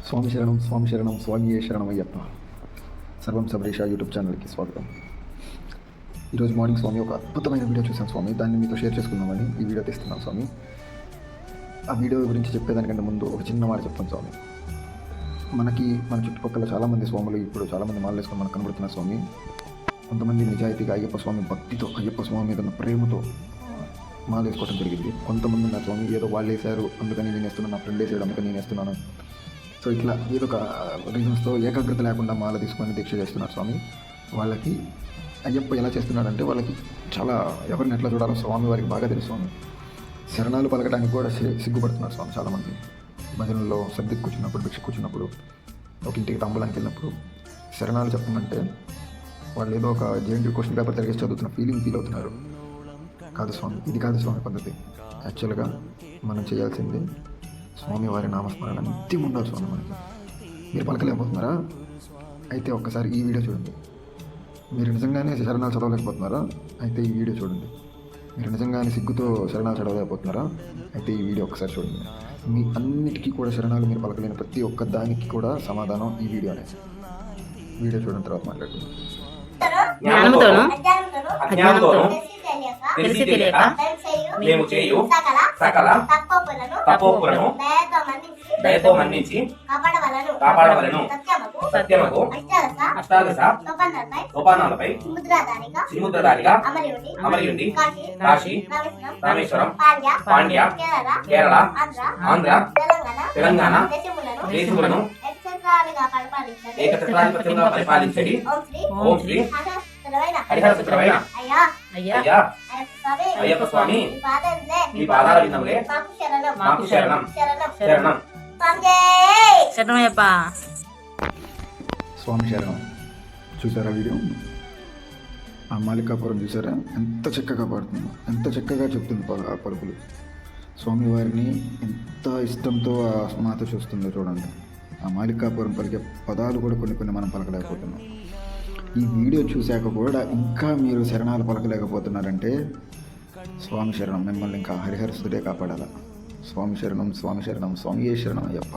స్వామి శరణం స్వామియే శరణం అయ్యప్ప. సర్వం సబరీష యూట్యూబ్ ఛానల్కి స్వాగతం. ఈరోజు మార్నింగ్ స్వామి ఒక అద్భుతమైన వీడియో చూశాను స్వామి. దాన్ని మీతో షేర్ చేసుకుందామని ఈ వీడియో తీస్తున్నాను స్వామి. ఆ వీడియో గురించి చెప్పేదానికంటే ముందు ఒక చిన్న మాట చెప్తాను స్వామి. మన చుట్టుపక్కల చాలామంది స్వాములు ఇప్పుడు చాలామంది మాల వేసుకొని మనకు కనబడుతున్నారు స్వామి. కొంతమంది నిజాయితీగా అయ్యప్ప స్వామి భక్తితో అయ్యప్ప స్వామి మీద ఉన్న ప్రేమతో మాల వేసుకోవడం జరిగింది. కొంతమంది నా స్వామి ఏదో వాళ్ళు వేశారు అందుకని నేను వేస్తున్నాను, నా ఫ్రెండ్ వేసాడు అందుకని నేను వేస్తున్నాను, సో ఇట్లా ఏదో ఒక రీజన్స్తో ఏకాగ్రత లేకుండా మాల తీసుకొని దీక్ష చేస్తున్నారు స్వామి. వాళ్ళకి అయ్యప్ప ఎలా చేస్తున్నాడంటే వాళ్ళకి చాలా ఎవరిని ఎట్లా చూడాలో స్వామి వారికి బాగా తెలుసు స్వామి. శరణాలు పలకడానికి కూడా సిగ్గుపడుతున్నారు స్వామి. చాలామంది భజనల్లో సర్దికి కూర్చున్నప్పుడు, భిక్ష కూర్చున్నప్పుడు, ఒక ఇంటికి తంబలానికి వెళ్ళినప్పుడు శరణాలు చెప్పమంటే వాళ్ళు ఏదో ఒక జేఎన్టీ క్వశ్చన్ పేపర్ తిరిగేసి చదువుతున్న ఫీల్ అవుతున్నారు. కాదు స్వామి, ఇది కాదు స్వామి పద్ధతి. యాక్చువల్గా మనం చేయాల్సింది స్వామి వారి నామస్మరణ నిత్యం ఉండాలి స్వామి. మనకి మీరు పలకలేకపోతున్నారా? అయితే ఒక్కసారి ఈ వీడియో చూడండి. మీరు నిజంగానే శరణాలు చదవలేకపోతున్నారా? అయితే ఈ వీడియో చూడండి. మీరు నిజంగానే సిగ్గుతో శరణాలు చదవలేకపోతున్నారా? అయితే ఈ వీడియో ఒక్కసారి చూడండి. మీ అన్నిటికీ కూడా శరణాలు మీరు పలకలేని ప్రతి ఒక్క దానికి కూడా సమాధానం ఈ వీడియోనే. వీడియో చూడడం తర్వాత మాట్లాడుతున్నాం. తెలిసి తెలియక మేము చేయు సకల తపోపులను దయతో మన్నించి కాపాడవలను. సత్యమకు అష్టాదశ సోపానాలపై సిముద్రధారిగా అమరియుండి కాశీ రామేశ్వరం పాండ్య కేరళ ఆంధ్ర తెలంగాణ దేశములను ఏకఛత్రాధిపత్యంగా పరిపాలించడి ఓం శ్రీ హరిహర పుత్రమైన అయ్యప్ప స్వామి మీ పాదాల విందములే మాకు శరణం శరణం శరణమయ్యప్ప. స్వామి శరణం. చూసారా వీడియో? ఆ మాలికాపురం చూసారా ఎంత చక్కగా పాడుతుందో, ఎంత చక్కగా చెప్తుంది ఆ పలుకులు. స్వామివారిని ఎంత ఇష్టంతో ఆ మాత చూస్తుందో చూడండి. ఆ మాలికాపురం పలికే పదాలు కూడా కొన్ని మనం పలకలేకపోతున్నాం. ఈ వీడియో చూశాక కూడా ఇంకా మీరు శరణాలు పలకలేకపోతున్నారంటే స్వామి శరణం. మిమ్మల్ని ఇంకా హరిహరసుడే కాపాడాలా. స్వామి శరణం స్వామియే శరణం అయ్యప్ప.